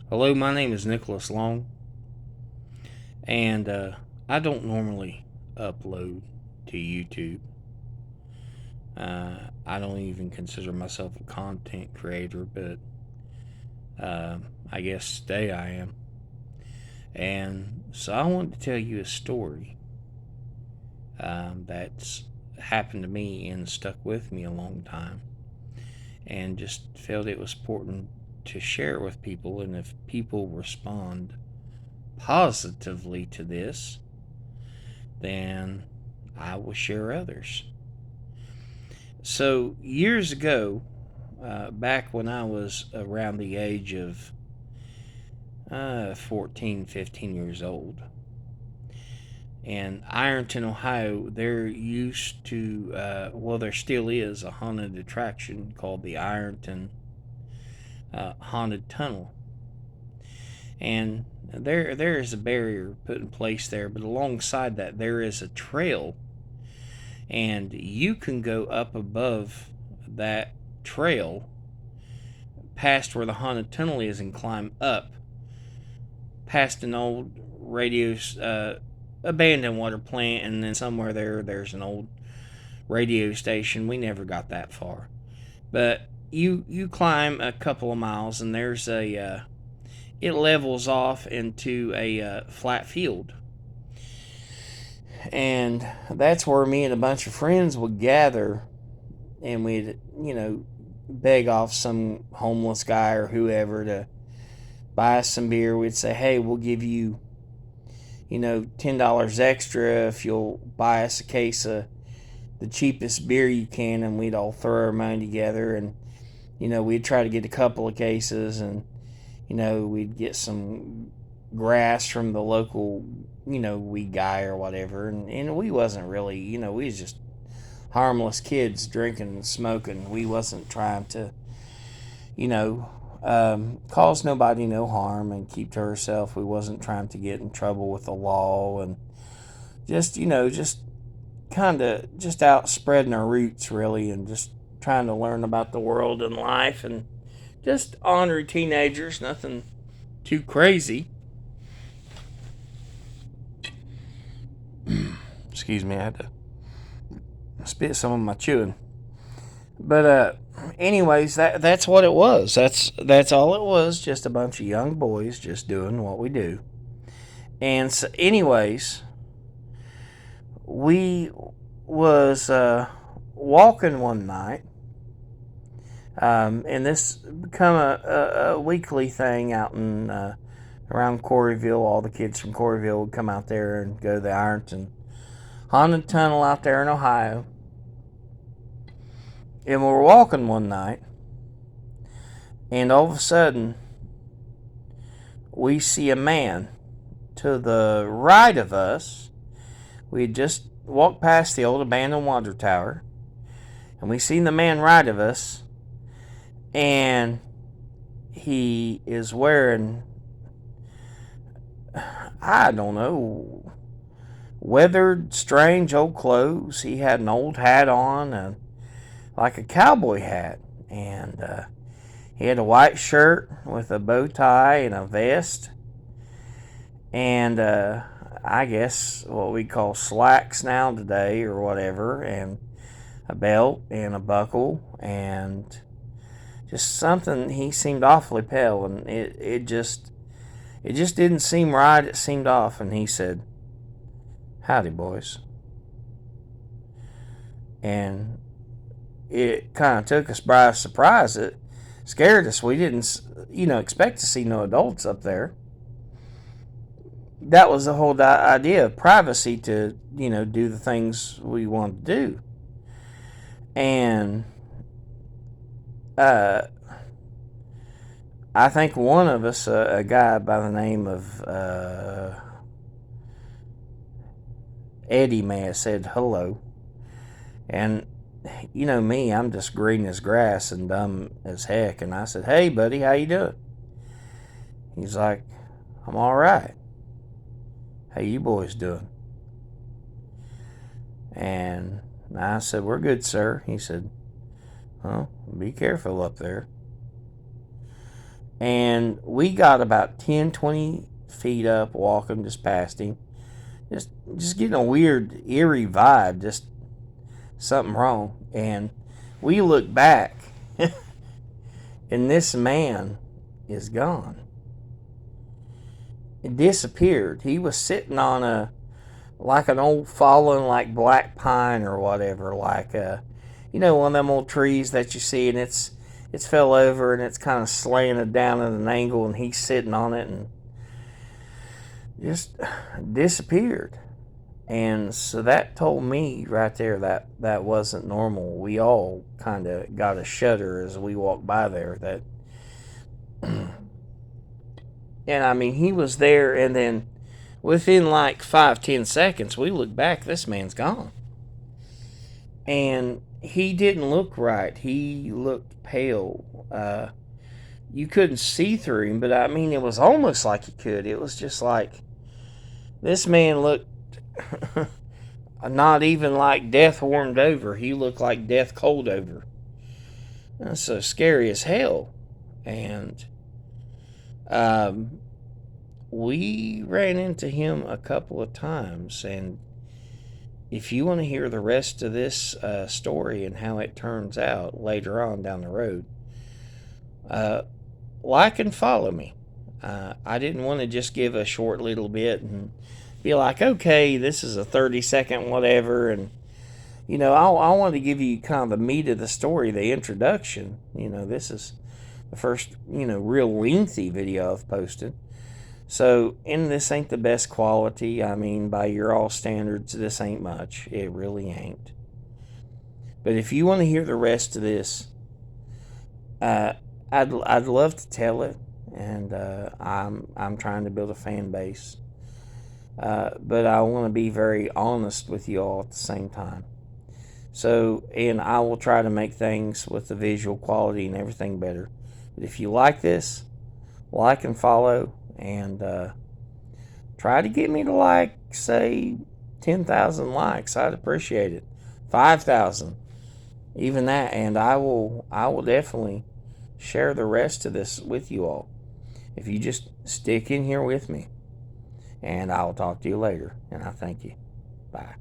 Hello, my name is Nicholas Long, and I don't normally upload to YouTube. I don't even consider myself a content creator, but I guess today I am. And so I wanted to tell you a story that's happened to me and stuck with me a long time, and just felt it was important to share it with people. And if people respond positively to this, then I will share others. So, years ago, back when I was around the age of 14, 15 years old, in Ironton, Ohio, there used to, there still is a haunted attraction called the Ironton Haunted Tunnel. And there is a barrier put in place there, but alongside that, there is a trail, and you can go up above that trail past where the haunted tunnel is and climb up past an old radio abandoned water plant, and then somewhere there's an old radio station. We never got that far, but you climb a couple of miles and there's a it levels off into a flat field, and that's where me and a bunch of friends would gather, and we'd beg off some homeless guy or whoever to buy us some beer. We'd say, hey, we'll give you, $10 extra if you'll buy us a case of the cheapest beer you can. And we'd all throw our money together, and, we'd try to get a couple of cases, and, we'd get some grass from the local, weed guy or whatever. And we wasn't really, we was just harmless kids drinking and smoking. We wasn't trying to, you know, cause nobody no harm and keep to herself. We wasn't trying to get in trouble with the law, and just just kind of just out spreading our roots really, and just trying to learn about the world and life, and just ornery teenagers, nothing too crazy. Excuse me, I had to spit some of my chewing. But anyways, that's what it was. That's all it was. Just a bunch of young boys just doing what we do. And so, anyways, we was walking one night, and this become a weekly thing out in around Coreyville. All the kids from Coreyville would come out there and go to the Ironton Haunted Tunnel out there in Ohio. And we were walking one night, and all of a sudden, we see a man to the right of us. We had just walked past the old abandoned water tower, and we seen the man right of us, and he is wearing, I don't know, weathered, strange old clothes. He had an old hat on, and like a cowboy hat, and he had a white shirt with a bow tie and a vest, and I guess what we call slacks now today or whatever, and a belt and a buckle, and just something. He seemed awfully pale, and it just didn't seem right. It seemed off, and he said, "Howdy, boys," and it kind of took us by surprise. It scared us. We didn't, expect to see no adults up there. That was the whole idea of privacy, to, do the things we wanted to do. And uh, I think one of us, a guy by the name of Eddie, may have said hello. And you know me, I'm just green as grass and dumb as heck. And I said, "Hey, buddy, how you doing?" He's like, "I'm all right. How you boys doing?" And I said, "We're good, sir." He said, "Well, be careful up there." And we got about 10, 20 feet up walking just past him. Just getting a weird, eerie vibe, just something wrong. And we look back, and this man is gone. It disappeared. He was sitting on like an old fallen, like black pine or whatever, like one of them old trees that you see, and it's fell over and it's kind of slanted down at an angle, and he's sitting on it and just disappeared. And so that told me right there that that wasn't normal. We all kind of got a shudder as we walked by there. That, and I mean, he was there, and then within like 5-10 seconds, we look back. This man's gone, and he didn't look right. He looked pale. You couldn't see through him, but I mean, it was almost like you could. It was just like this man looked not even like death warmed over. He looked like death cold over. That's so scary as hell. And um, we ran into him a couple of times. And if you want to hear the rest of this story and how it turns out later on down the road, uh, like and follow me. I didn't want to just give a short little bit and be like, okay, this is a 30-second whatever. And, I want to give you kind of the meat of the story, the introduction. This is the first, real lengthy video I've posted. So, and this ain't the best quality. I mean, by your all standards, this ain't much. It really ain't. But if you want to hear the rest of this, I'd love to tell it, and I'm trying to build a fan base. But I want to be very honest with you all at the same time. So, and I will try to make things with the visual quality and everything better. But if you like this, like and follow, and try to get me to like, say, 10,000 likes. I'd appreciate it. 5,000, even that, and I will definitely share the rest of this with you all. If you just stick in here with me. And I'll talk to you later. And I thank you. Bye.